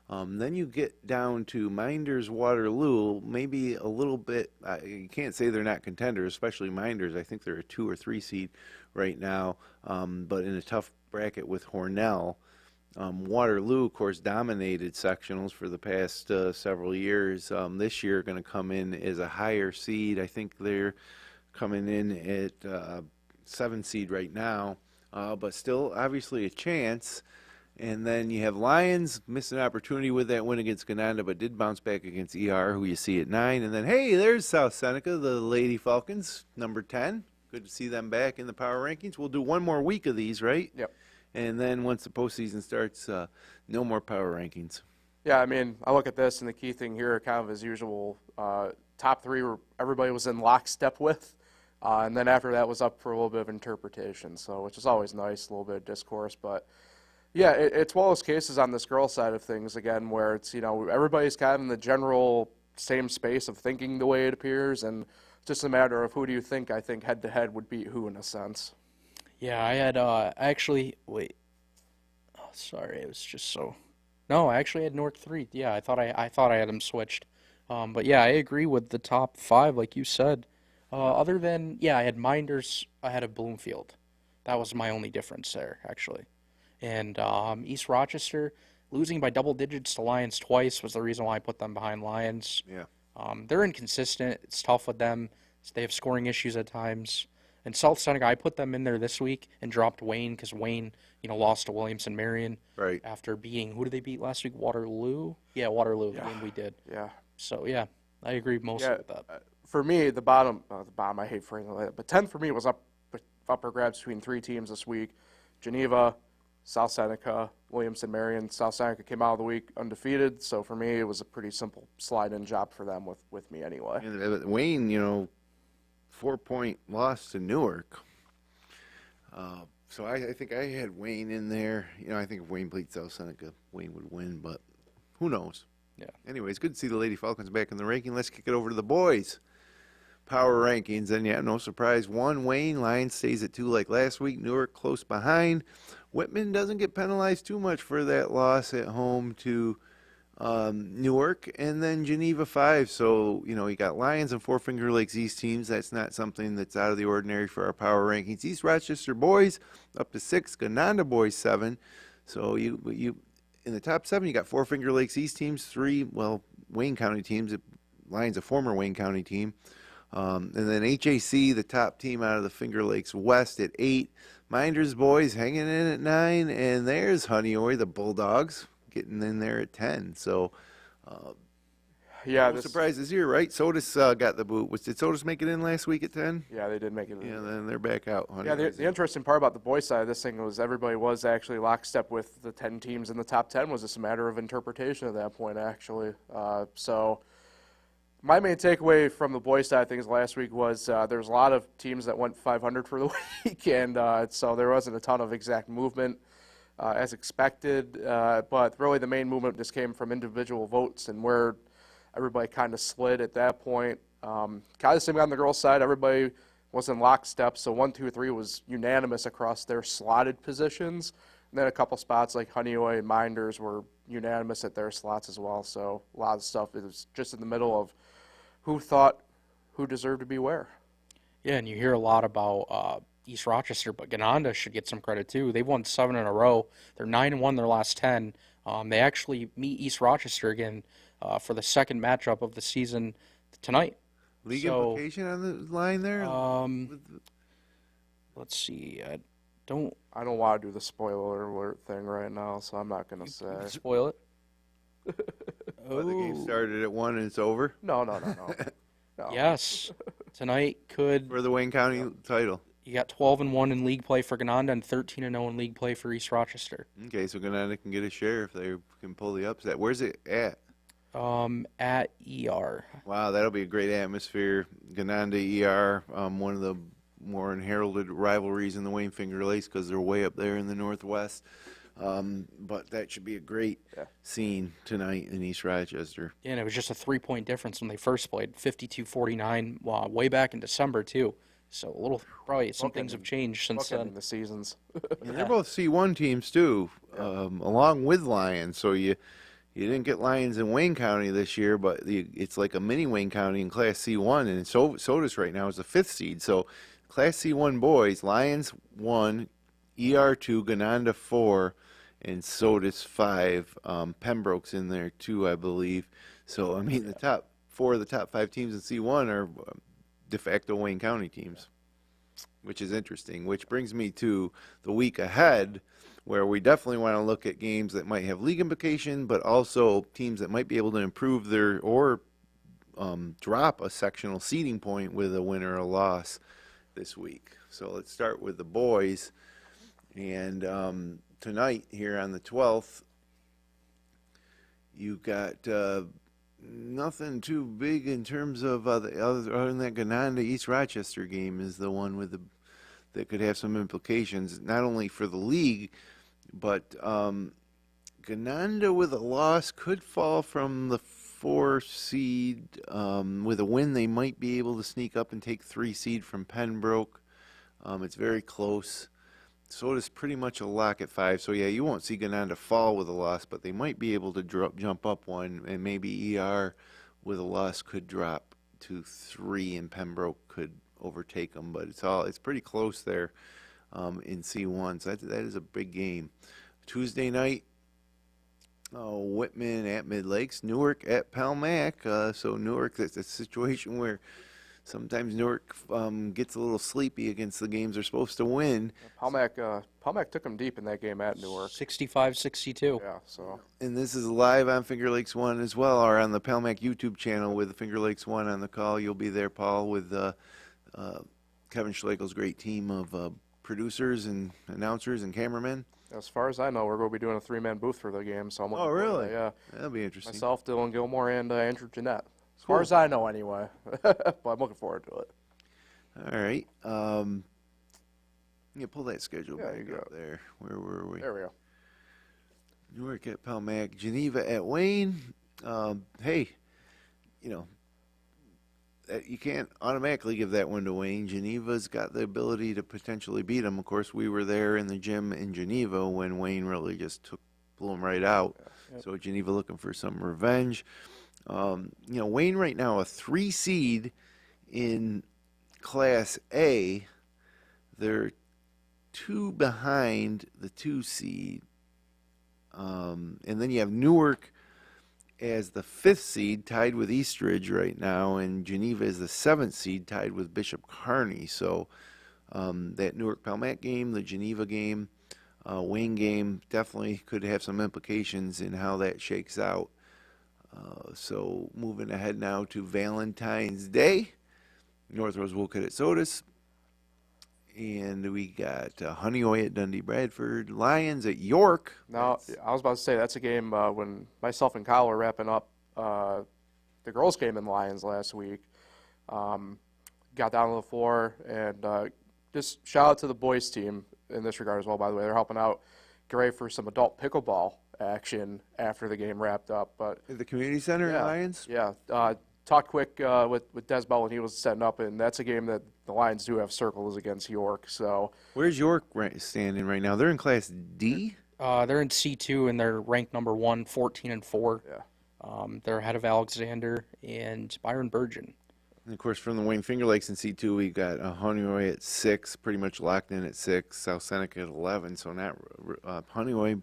Then you get down to Minders, Waterloo, maybe a little bit, you can't say they're not contenders, especially Minders. I think they're a 2 or 3 seed right now, but in a tough bracket with Hornell. Waterloo, of course, dominated sectionals for the past several years. This year going to come in as a higher seed. I think they're coming in at 7 seed right now, but still obviously a chance. And then you have Lions, missed an opportunity with that win against Gananda, but did bounce back against ER, who you see at 9. And then, hey, there's South Seneca, the Lady Falcons, number 10. Good to see them back in the power rankings. We'll do 1 more week of these, right? Yep. And then once the postseason starts, no more power rankings. Yeah, I mean, I look at this, and the key thing here, kind of as usual, top 3 everybody was in lockstep with, and then after that was up for a little bit of interpretation, so which is always nice, a little bit of discourse, but yeah, it's one of those cases on this girl side of things, again, where it's, everybody's kind of in the general same space of thinking the way it appears, and it's just a matter of who do you think, I think, head-to-head would beat who in a sense. Yeah, I had wait. Oh, sorry, it was just so. No, I actually had Newark 3. Yeah, I thought I had them switched. But yeah, I agree with the top 5, like you said. Other than, I had Minders ahead of Bloomfield. That was my only difference there, actually. And East Rochester, losing by double digits to Lions twice was the reason why I put them behind Lions. Yeah. They're inconsistent. It's tough with them. They have scoring issues at times. And South Seneca, I put them in there this week and dropped Wayne because Wayne, lost to Williamson Marion. Right. After beating, who did they beat last week? Waterloo? Yeah, Waterloo. Yeah. We did. Yeah. So, yeah, I agree mostly with that. For me, the bottom, I hate phrasing it like that, but 10th for me was up for grabs between 3 teams this week. Geneva, South Seneca, Williamson Marion. South Seneca came out of the week undefeated, so for me it was a pretty simple slide-in job for them with me anyway. And Wayne, 4-point loss to Newark. So I think I had Wayne in there. I think if Wayne played South Seneca, Wayne would win, but who knows? Yeah. Anyways, good to see the Lady Falcons back in the ranking. Let's kick it over to the boys. Power rankings, and no surprise. 1, Wayne. Lions stays at 2 like last week. Newark close behind. Whitman doesn't get penalized too much for that loss at home to Newark, and then Geneva 5. So, you got Lions and Four Finger Lakes East teams. That's not something that's out of the ordinary for our power rankings. East Rochester boys up to 6, Gananda boys 7. So you in the top 7, you got Four Finger Lakes East teams, 3, Wayne County teams. Lions a former Wayne County team. And then HAC, the top team out of the Finger Lakes West at 8. Minders boys hanging in at 9. And there's Honeoye, the Bulldogs, getting in there at 10. So, no surprises here, right? Sodas got the boot. Did Sodas make it in last week at 10? Yeah, they did make it in. Yeah, then they're back out. Yeah, the interesting part about the boys' side of this thing was everybody was actually lockstep with the 10 teams in the top 10. Was just a matter of interpretation at that point, actually. So my main takeaway from the boys' side of things last week was there's a lot of teams that went 500 for the week, and so there wasn't a ton of exact movement as expected. But really the main movement just came from individual votes and where everybody kind of slid at that point. Kind of the same on the girls' side. Everybody was in lockstep, so 1, 2, 3 was unanimous across their slotted positions. And then a couple spots like Honeoye and Minders were unanimous at their slots as well. So a lot of stuff is just in the middle of who thought who deserved to be where. Yeah, and you hear a lot about East Rochester, but Gananda should get some credit too. They've won 7 in a row. They're 9-1 their last 10. They actually meet East Rochester again for the second matchup of the season tonight. League So, implication on the line there? Let's see. I don't I don't want to do the spoiler alert thing right now, so I'm not going to say. spoil it. But the game started at 1 and it's over No. No. Yes, tonight could. for the Wayne County title. You got 12-1 in league play for Gananda and 13-0 in league play for East Rochester. Okay, so Gananda can get a share if they can pull the upset. Where's it at? At ER. Wow, that'll be a great atmosphere. Gananda ER, one of the more heralded rivalries in the Wayne Finger Lakes because they're way up there in the northwest. But that should be a great scene tonight in East Rochester. Yeah, and it was just a 3-point difference when they first played, 52-49, way back in December too. So probably some things have changed since In then. the seasons. And they're both C1 teams too, along with Lions. So you didn't get Lions in Wayne County this year, but it's like a mini Wayne County in Class C1, and Sodas right now is the 5th seed. So Class C1 boys, Lions 1, ER 2, Gananda 4, and Sodas 5. Pembroke's in there too, I believe. So I mean, the top 4 of the top 5 teams in C1 are de facto Wayne County teams, which is interesting. Which brings me to the week ahead, where we definitely want to look at games that might have league implication, but also teams that might be able to improve or drop a sectional seeding point with a win or a loss this week. So let's start with the boys. And tonight here on the 12th, you got nothing too big in terms of other than that Gananda East Rochester game is the one that could have some implications, not only for the league, but Gananda with a loss could fall from the 4 seed. With a win, they might be able to sneak up and take 3 seed from Pembroke. It's very close. So it is pretty much a lock at 5. So, yeah, you won't see Gananda fall with a loss, but they might be able to jump up 1, and maybe ER with a loss could drop to 3, and Pembroke could overtake them. But it's pretty close there in C1. So that is a big game. Tuesday night, Whitman at Mid Lakes, Newark at Palmac. So Newark, that's a situation where sometimes Newark gets a little sleepy against the games they're supposed to win. Palmac took them deep in that game at Newark. 65-62. Yeah, so. And this is live on Finger Lakes 1 as well, or on the Palmac YouTube channel with Finger Lakes 1 on the call. You'll be there, Paul, with Kevin Schlegel's great team of producers and announcers and cameramen. As far as I know, we're going to be doing a 3-man booth for the game. So I'm looking forward to really? that, yeah. That'll be interesting. Myself, Dylan Gilmore, and Andrew Jeanette. As far as I know, anyway. But I'm looking forward to it. All right. Pull that schedule back up there. Where were we? There we go. Newark at Palmac, Geneva at Wayne. Hey, you can't automatically give that one to Wayne. Geneva's got the ability to potentially beat them. Of course, we were there in the gym in Geneva when Wayne really just blew them right out. Yep. So Geneva looking for some revenge. Wayne right now a 3 seed in Class A. They're 2 behind the 2 seed. And then you have Newark as the 5th seed, tied with Eastridge right now, and Geneva is the 7th seed, tied with Bishop Kearney. So that Newark-Palmac game, the Geneva game, Wayne game, definitely could have some implications in how that shakes out. So moving ahead now to Valentine's Day, North Rose Wolcott at Sodas. And we got Honeoye at Dundee Bradford, Lions at York. Now, I was about to say, that's a game when myself and Kyle were wrapping up the girls' game in Lions last week. Got down on the floor, and just shout out to the boys' team in this regard as well, by the way. They're helping out Gray for some adult pickleball action after the game wrapped up. But At the community center at Lions? Yeah. Talked quick with Des Bell when he was setting up, and that's a game that the Lions do have circles against York. So Where's York standing right now? They're in Class D? They're in C2, and they're ranked number 1, 14-4. Yeah. They're ahead of Alexander and Byron Burgeon. And of course, from the Wayne Finger Lakes in C2, we got Honeoye at 6, pretty much locked in at 6, South Seneca at 11. So not Honeoye,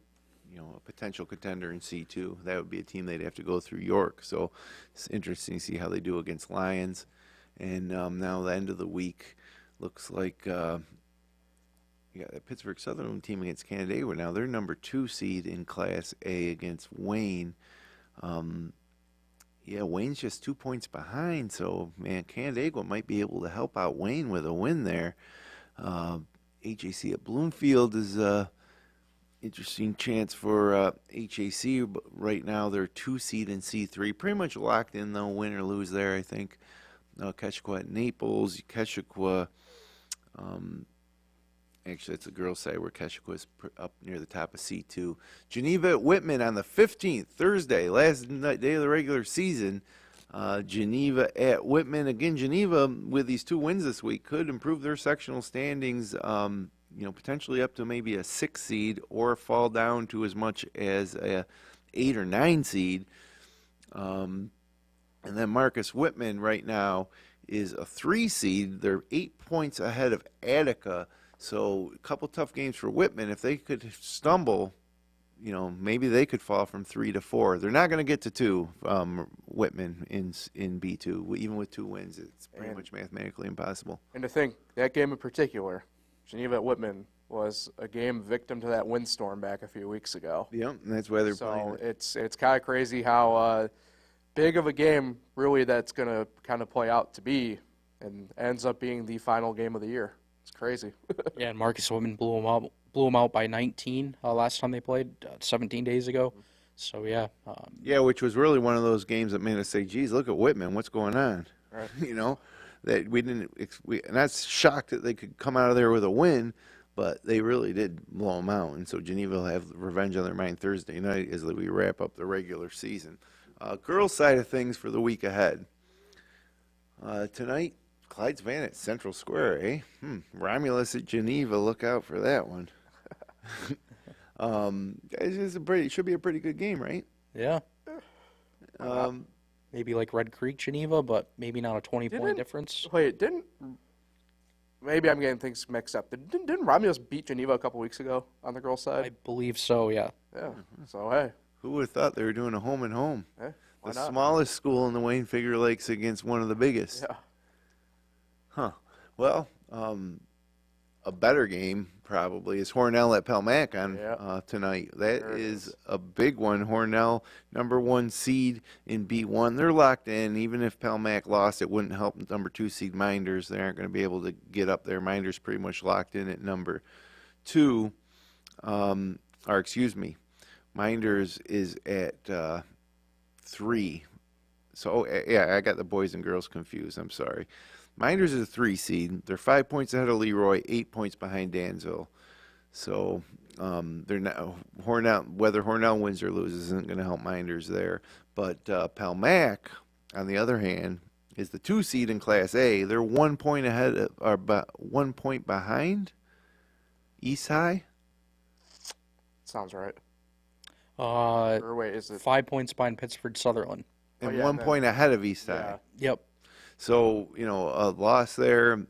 a potential contender in C2. That would be a team they'd have to go through York. So it's interesting to see how they do against Lions. And now the end of the week looks like you got the Pittsburgh Southern team against Canandaigua. Now they're number 2 seed in Class A against Wayne. Wayne's just 2 points behind. So, man, Canandaigua might be able to help out Wayne with a win there. HAC at Bloomfield is a interesting chance for HAC. But right now they're 2 seed in C3. Pretty much locked in, though, win or lose there, I think. Keshequa at Naples. Keshequa, actually, it's the girls' side where Keshequa is up near the top of C2. Geneva at Whitman on the 15th, Thursday, last day of the regular season. Geneva at Whitman. Again, Geneva, with these 2 wins this week, could improve their sectional standings, potentially up to maybe a 6 seed or fall down to as much as a 8 or 9 seed. And then Marcus Whitman right now is a 3 seed. They're 8 points ahead of Attica. So a couple tough games for Whitman. If they could stumble, maybe they could fall from 3 to 4. They're not going to get to 2, Whitman in B2. Even with 2 wins, it's pretty much mathematically impossible. And to think, that game in particular, Geneva at Whitman, was a game victim to that windstorm back a few weeks ago. Yeah, and that's why they're playing it. So it's kind of crazy how big of a game really that's going to kind of play out to be, and ends up being the final game of the year. It's crazy. Yeah, and Marcus Whitman blew him out by 19 last time they played, 17 days ago. So, yeah. Which was really one of those games that made us say, geez, look at Whitman. What's going on? Right. That we didn't – and that's shocked that they could come out of there with a win, but they really did blow them out. And so Geneva will have revenge on their mind Thursday night as we wrap up the regular season. Girls' side of things for the week ahead. Tonight, Clyde's Van at Central Square, eh? Romulus at Geneva. Look out for that one. It should be a pretty good game, right? Yeah. Maybe like Red Creek, Geneva, but maybe not a 20-point difference. Wait, maybe I'm getting things mixed up. Didn't Romulus beat Geneva a couple weeks ago on the girls' side? I believe so, yeah. Yeah. So, hey. Who would have thought they were doing a home and home? Why The not? smallest school in the Wayne Figure Lakes against one of the biggest. Yeah. Huh. Well, a better game probably is Hornell at Pelmac on tonight. That is a big one. Hornell, number 1 seed in B1. They're locked in. Even if Pelmac lost, it wouldn't help number 2 seed Minders. They aren't going to be able to get up there. Minders pretty much locked in at number 2. Minders is at 3. So, I got the boys and girls confused. I'm sorry. Minders is a 3 seed. They're 5 points ahead of Leroy, 8 points behind Dansville. So they're not whether Hornell wins or loses isn't going to help Minders there. But Pelmac, on the other hand, is the 2 seed in Class A. They're 1 point ahead, or 1 point behind East High. Sounds right. Or wait, is it 5 points behind Pittsburgh Sutherland? And 1 point ahead of East High. Yep. So, a loss there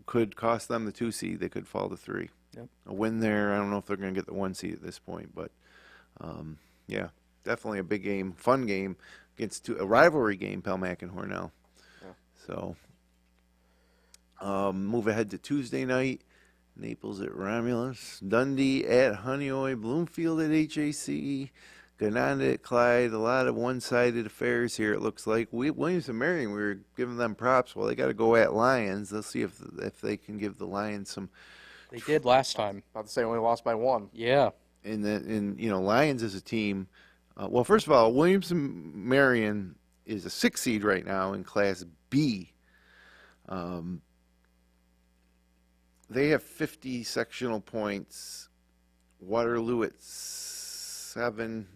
could cost them the 2 seed. They could fall to 3. Yep. A win there, I don't know if they're going to get the 1 seed at this point. But, definitely a big game, fun game against a rivalry game, Pelmac and Hornell. Yeah. So, move ahead to Tuesday night. Naples at Romulus. Dundee at Honeoye. Bloomfield at HAC. Gananda at Clyde, a lot of one-sided affairs here, it looks like. Williams and Marion, we were giving them props. Well, they got to go at Lions. Let's see if they can give the Lions some. They did last time. About to say only lost by 1. Yeah. And Lions as a team. Well, first of all, Williams and Marion is a 6 seed right now in Class B. They have 50 sectional points. Waterloo at 7.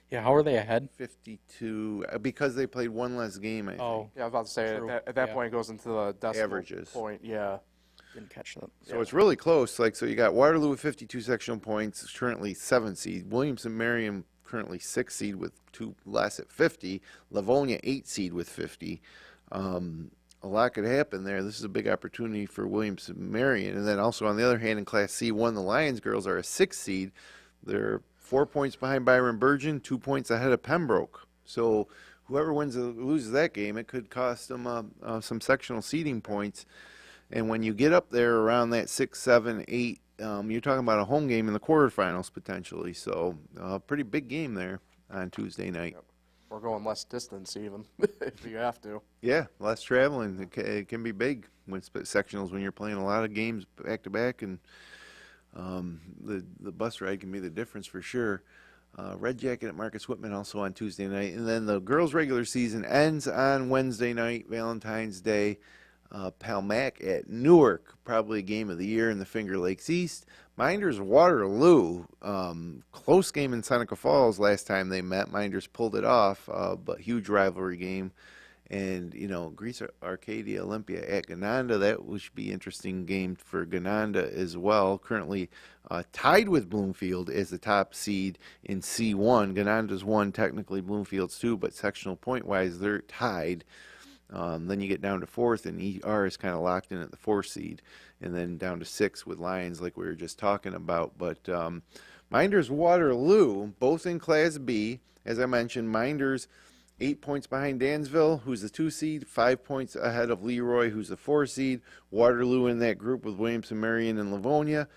Yeah, how are they ahead? 52, because they played one less game, I think. Oh, Yeah, I was about to say, True. at that point, it goes into the decimal Averages. point. Yeah. didn't catch that. So it's really close. So you got Waterloo with 52 sectional points, currently 7 seed. Williams and Marion currently 6 seed with 2 less at 50. Livonia 8 seed with 50. A lot could happen there. This is a big opportunity for Williams and Marion. And then also on the other hand, in Class C1, the Lions girls are a 6 seed. They're 4 points behind Byron Burgeon, 2 points ahead of Pembroke. So whoever wins or loses that game, it could cost them some sectional seeding points. And when you get up there around that 6, 7, 8, you're talking about a home game in the quarterfinals potentially. So a pretty big game there on Tuesday night. Yep. We're going less distance even if you have to. Yeah, less traveling. It can be big when it's sectionals when you're playing a lot of games back to back, and the bus ride can be the difference for sure. Red Jacket at Marcus Whitman also on Tuesday night, and then the girls' regular season ends on Wednesday night, Valentine's Day. Palmac at Newark, probably a game of the year in the Finger Lakes East. Minders Waterloo, close game in Seneca Falls last time they met. Minders pulled it off, but huge rivalry game. And, Greece Arcadia Olympia at Gananda, that should be an interesting game for Gananda as well. Currently tied with Bloomfield as the top seed in C1. Gananda's 1, technically Bloomfield's 2, but sectional point-wise, they're tied. Then you get down to 4th, and ER is kind of locked in at the 4th seed, and then down to 6 with Lions like we were just talking about. But Minders Waterloo, both in Class B. As I mentioned, Minders 8 points behind Dansville, who's the 2 seed, 5 points ahead of Leroy, who's the 4 seed. Waterloo in that group with Williamson, Marion, and Livonia.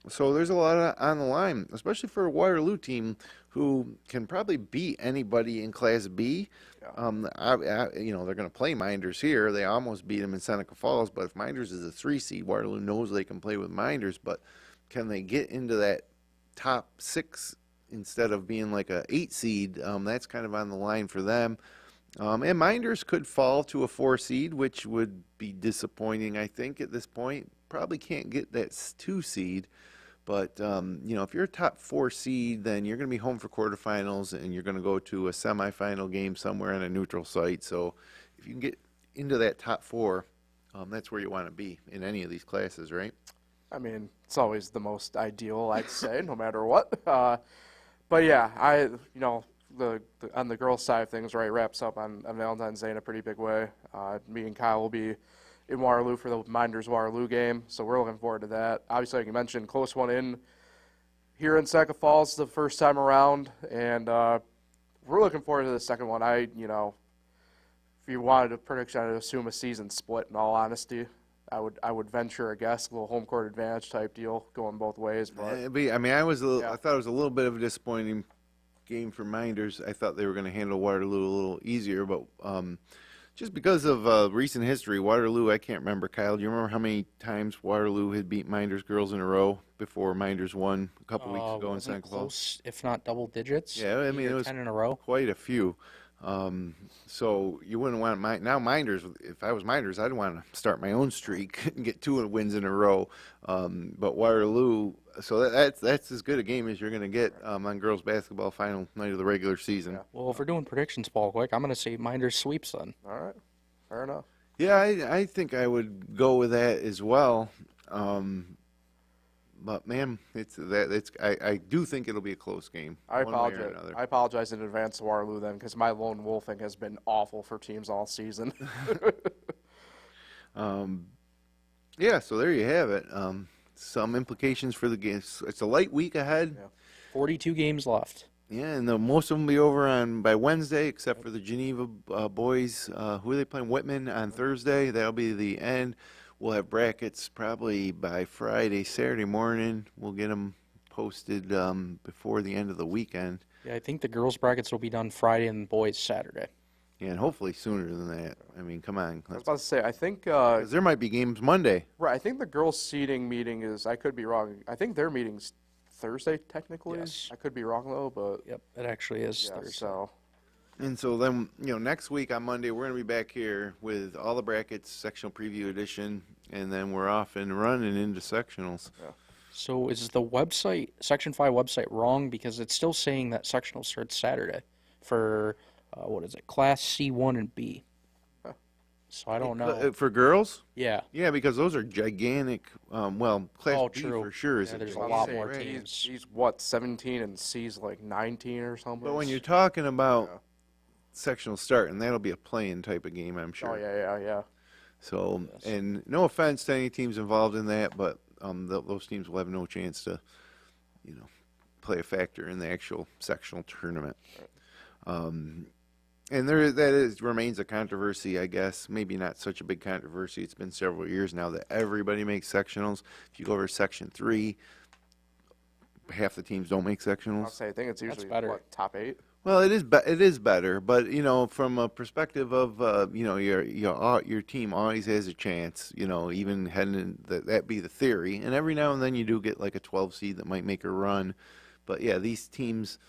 So there's a lot on the line, especially for a Waterloo team who can probably beat anybody in Class B. They're going to play Minders here. They almost beat them in Seneca Falls, but if Minders is a 3 seed, Waterloo knows they can play with Minders, but can they get into that top 6 instead of being like a 8 seed? That's kind of on the line for them. And Minders could fall to a 4 seed, which would be disappointing, I think, at this point. Probably can't get that 2 seed. But, if you're a top 4 seed, then you're going to be home for quarterfinals, and you're going to go to a semifinal game somewhere on a neutral site. So if you can get into that top 4, that's where you want to be in any of these classes, right? I mean, it's always the most ideal, I'd say, no matter what. But yeah, on the girls' side of things, right, wraps up on Valentine's Day in a pretty big way. Me and Kyle will be in Waterloo for the Minders Waterloo game, so we're looking forward to that. Obviously, like you mentioned, close one in here in Seneca Falls the first time around, and we're looking forward to the second one. If you wanted a prediction, I'd assume a season split. In all honesty, I would venture a guess, a little home court advantage type deal going both ways. But I thought it was a little bit of a disappointing game for Minders. I thought they were going to handle Waterloo a little easier, but just because of recent history, Waterloo, I can't remember. Kyle, do you remember how many times Waterloo had beat Minders girls in a row before Minders won a couple weeks ago in Seneca Falls? Close, if not double digits. Yeah, I mean, it was 10 in a row. Quite a few. So you wouldn't want now Minders. If I was Minders, I'd want to start my own streak and get 2 wins in a row. But Waterloo, so that's as good a game as you're going to get on girls basketball final night of the regular season. Yeah. Well, if we're doing predictions, Paul, quick, I'm going to say Minders sweeps then. all right, fair enough. Yeah, I think I would go with that as well. But man, I do think it'll be a close game. I one way or apologize. another. I apologize in advance to Waterloo then, because my lone wolfing has been awful for teams all season. Yeah, so there you have it. Some implications for the games. It's a light week ahead. Yeah. 42 games left. Yeah, and most of them will be over by Wednesday, except for the Geneva boys. Who are they playing? Whitman on Thursday. That'll be the end. We'll have brackets probably by Friday, Saturday morning. We'll get them posted before the end of the weekend. Yeah, I think the girls' brackets will be done Friday and boys Saturday. Yeah, and hopefully sooner than that. I mean, come on. I was about to say, I think 'Cause there might be games Monday. right. I think the girls' seeding meeting is. I could be wrong. I think their meeting's Thursday technically. Yes. I could be wrong though, but Yep, it actually is yeah. Thursday. So And so then, next week on Monday, we're going to be back here with all the brackets, sectional preview edition, and then we're off and running into sectionals. So is the website, Section 5 website, wrong? Because it's still saying that sectional starts Saturday for, Class C1 and B. So I don't know. For girls? Yeah. Yeah, because those are gigantic. Class Oh, B true. for sure is Yeah, a there's a gigantic, lot more right? teams. he's what 17 and C's like 19 or something. But when you're talking about Yeah. sectional start, and that'll be a playing type of game, I'm sure. Oh yeah. So, Yes. and no offense to any teams involved in that, but those teams will have no chance to, play a factor in the actual sectional tournament. And remains a controversy, I guess. Maybe not such a big controversy. It's been several years now that everybody makes sectionals. If you go over Section 3, half the teams don't make sectionals. I'll say I think it's usually better. top 8. Well, it is better, but from a perspective of your team always has a chance. Even heading in that be the theory, and every now and then you do get like a 12 seed that might make a run, but yeah, these teams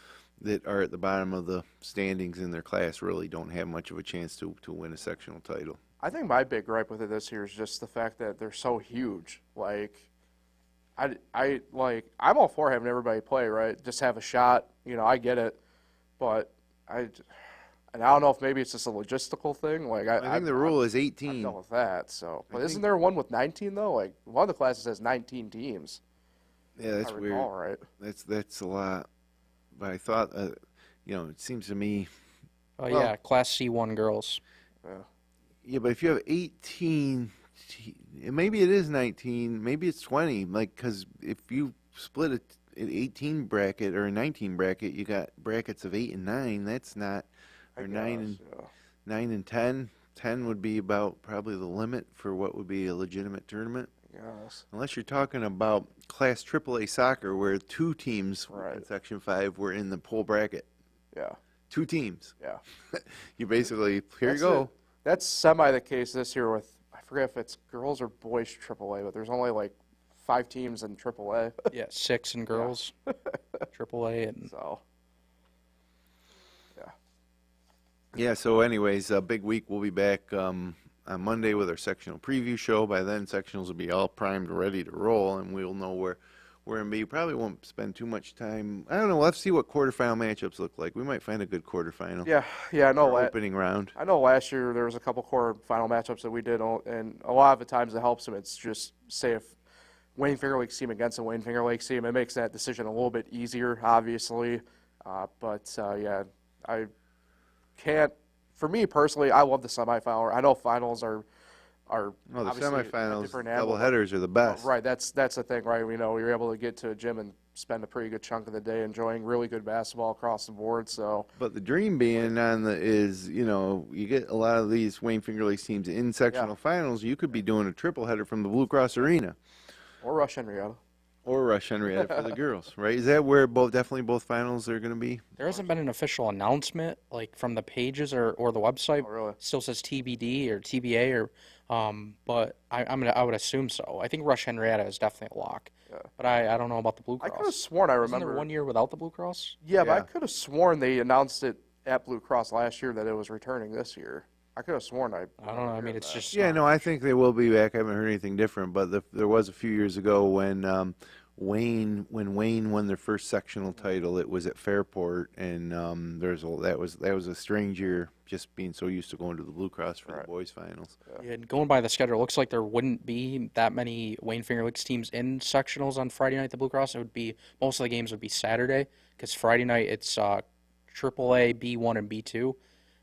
that are at the bottom of the standings in their class really don't have much of a chance to win a sectional title. I think my big gripe with it this year is just the fact that they're so huge. Like, I'm all for having everybody play, right? Just have a shot. I get it. But I don't know if maybe it's just a logistical thing. Like I think the rule is 18. I'm done with that. So, but isn't there one with 19 though? Like one of the classes has 19 teams. Yeah, that's I weird. recall, right? That's a lot. But I thought, it seems to me. Oh yeah, Class C1 girls. Yeah, but if you have 18, maybe it is 19, maybe it's 20. Like, because if you split an 18 bracket or a 19 bracket, you got brackets of 8 and 9. That's not, or 9 and 10. 10 would be about probably the limit for what would be a legitimate tournament. Yes. Unless you're talking about Class AAA soccer, where 2 teams in Section 5 were in the pole bracket. Yeah. 2 teams. Yeah. You basically, you go. That's semi the case this year with, I forget if it's girls or boys AAA, but there's only like 5 teams in AAA. Yeah, 6 in girls, AAA, and So. Yeah, so anyways, a big week. We'll be back on Monday with our sectional preview show. By then, sectionals will be all primed, ready to roll, and we'll know where we're going to be. Probably won't spend too much time. I don't know. We'll have to see what quarterfinal matchups look like. We might find a good quarterfinal. Yeah, I know. Opening round. I know last year there was a couple quarterfinal matchups that we did, and a lot of the times it helps them. It's just, say if Wayne Finger Lakes team against a Wayne Finger Lakes team, it makes that decision a little bit easier, obviously. Yeah, I can't. For me personally, I love the semifinal. I know finals are the obviously a semifinals, different animal. doubleheaders are the best. Right, that's the thing, right? You're able to get to a gym and spend a pretty good chunk of the day enjoying really good basketball across the board. So, but the dream being is you get a lot of these Wayne Finger Lakes teams in sectional finals. You could be doing a triple header from the Blue Cross Arena, or Rush Henrietta. Or Rush Henrietta for the girls, right? Is that where definitely both finals are going to be? there hasn't been an official announcement like from the pages or the website. Oh, really? It still says TBD or TBA or but I would assume so. I think Rush Henrietta is definitely a lock. Yeah. But I don't know about the Blue I Cross. could have sworn I Wasn't remember there 1 year without the Blue Cross? Yeah, but I Yeah. could have sworn they announced it at Blue Cross last year that it was returning this year. I could have sworn I don't know. I mean, it's just Yeah, no, I think they will be back. I haven't heard anything different, but there was a few years ago when Wayne won their first sectional title. It was at Fairport, and that was a strange year, just being so used to going to the Blue Cross for the boys finals. Yeah, going by the schedule, it looks like there wouldn't be that many Wayne Finger Lakes teams in sectionals on Friday night at the Blue Cross. It would be most of the games would be Saturday because Friday night it's AAA, B1, and B2.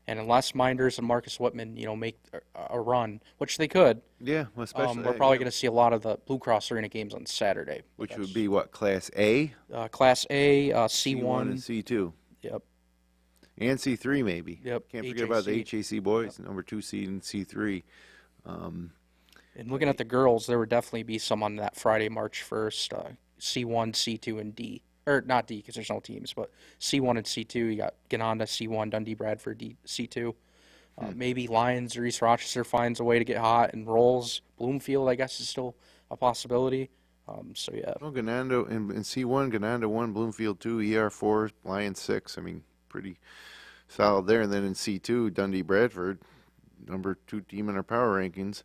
And unless Minders and Marcus Whitman, make a run, which they could, Yeah, well, especially we're probably going to see a lot of the Blue Cross Arena games on Saturday. which would be what, Class A, Class A, C1, and C1. C2, Yep. and C3 maybe. Yep, Can't forget about the HAC. HAC boys, number 2 seed and C3. And looking at the girls, there would definitely be some on that Friday, March 1st, C1, C2, and D. Or not D, because there's no teams, but C1 and C2. You got Ganonda, C1, Dundee Bradford, C2. Maybe Lions or East Rochester finds a way to get hot and rolls. Bloomfield, I guess, is still a possibility. So, yeah. Well, Ganando in C1, Ganando 1, Bloomfield 2, ER 4, Lions 6. I mean, pretty solid there. And then in C2, Dundee Bradford, number 2 team in our power rankings.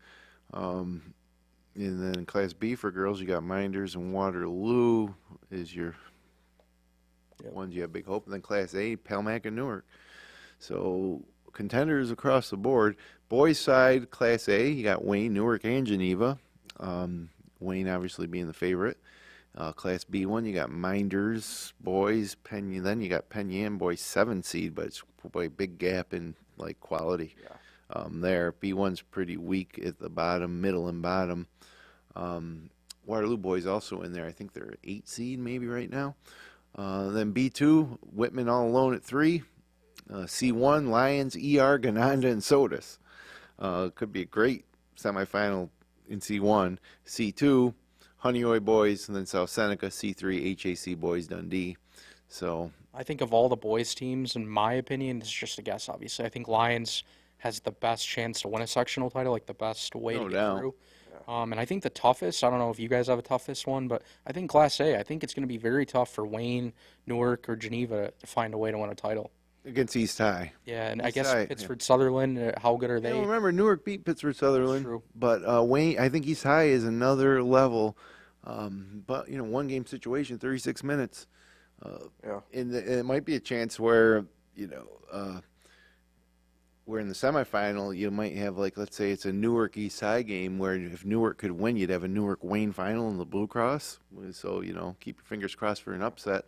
And then in Class B for girls, you got Minders and Waterloo is your ones you have big hope. And then Class A, Palmac and Newark. So contenders across the board. Boys side, Class A, you got Wayne, Newark, and Geneva. Wayne obviously being the favorite. Class B1, you got Minders, boys, Penn. Then you got Penn Yan, boys, 7 seed, but it's a big gap in like quality. There, B1's pretty weak at the bottom, middle and bottom. Waterloo boys also in there. I think they're 8 seed maybe right now. Then B2, Whitman all alone at 3. C1, Lions, ER, Gananda, and Sodas. Could be a great semifinal in C1. C2, Honeoye Boys, and then South Seneca. C3, HAC Boys, Dundee. So I think of all the boys teams, in my opinion, this is just a guess, obviously. I think Lions has the best chance to win a sectional title, like the best way No to get doubt. through. And I think the toughest, I don't know if you guys have a toughest one, but I think Class A, I think it's going to be very tough for Wayne, Newark, or Geneva to find a way to win a title. against East High. Yeah, and I East guess High, Pittsford Sutherland, how good are they? Remember, Newark beat Pittsburgh Sutherland. True. But Wayne, I think East High is another level. But, one game situation, 36 minutes. Yeah. And it might be a chance where, where in the semifinal you might have, like, let's say it's a Newark East High game where if Newark could win, you'd have a Newark Wayne final in the Blue Cross. So, keep your fingers crossed for an upset.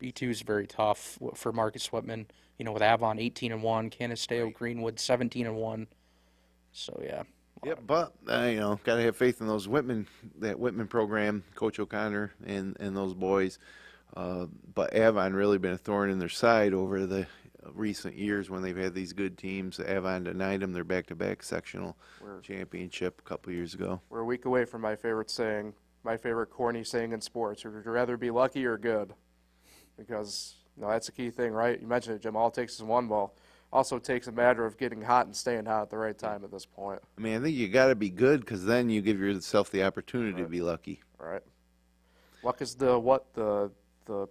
B2 is very tough for Marcus Whitman. With Avon 18-1, Canisteo, Greenwood 17-1. So yeah. Yep, but gotta have faith in that Whitman program, Coach O'Connor and those boys. But Avon really been a thorn in their side over the recent years when they've had these good teams. Avon denied them their back-to-back sectional championship a couple years ago. We're a week away from my favorite saying, my favorite corny saying in sports: would you rather be lucky or good? Because that's a key thing, right? You mentioned it, Jim. All it takes is one ball. Also takes a matter of getting hot and staying hot at the right time at this point. I mean, I think you got to be good because then you give yourself the opportunity to be lucky. Right. Luck is the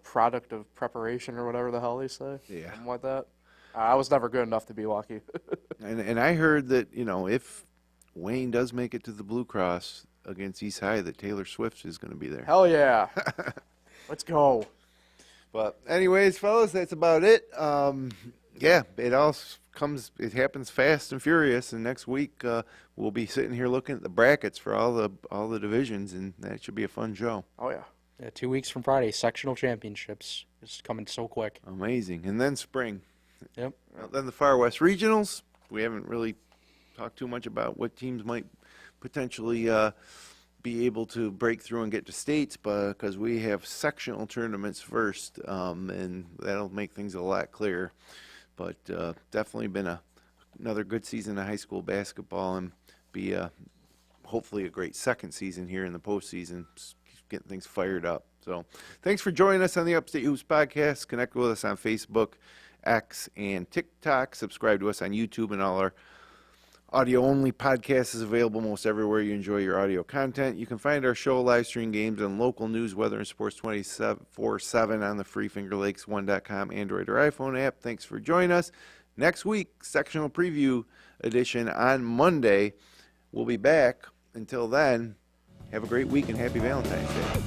product of preparation or whatever the hell they say. Yeah. Something like that. I was never good enough to be lucky. And I heard that, if Wayne does make it to the Blue Cross against East High, that Taylor Swift is going to be there. Hell yeah. Let's go. But anyways, fellas, that's about it. Yeah, it happens fast and furious, and next week we'll be sitting here looking at the brackets for all the divisions, and that should be a fun show. Oh yeah. Yeah, 2 weeks from Friday, sectional championships. It's coming so quick. Amazing. And then spring. Yep. Then the Far West Regionals. We haven't really talked too much about what teams might potentially be able to break through and get to states, because we have sectional tournaments first, and that'll make things a lot clearer. But definitely been another good season of high school basketball, and be hopefully a great second season here in the postseason, getting things fired up. So thanks for joining us on the Upstate Hoops Podcast. Connect with us on Facebook, X, and TikTok. Subscribe to us on YouTube, and all our audio-only podcast is available most everywhere you enjoy your audio content. You can find our show, live stream games, and local news, weather, and sports 24/7 on the free FingerLakes1.com Android or iPhone app. Thanks for joining us. Next week, sectional preview edition on Monday. We'll be back. Until then, have a great week and happy Valentine's Day.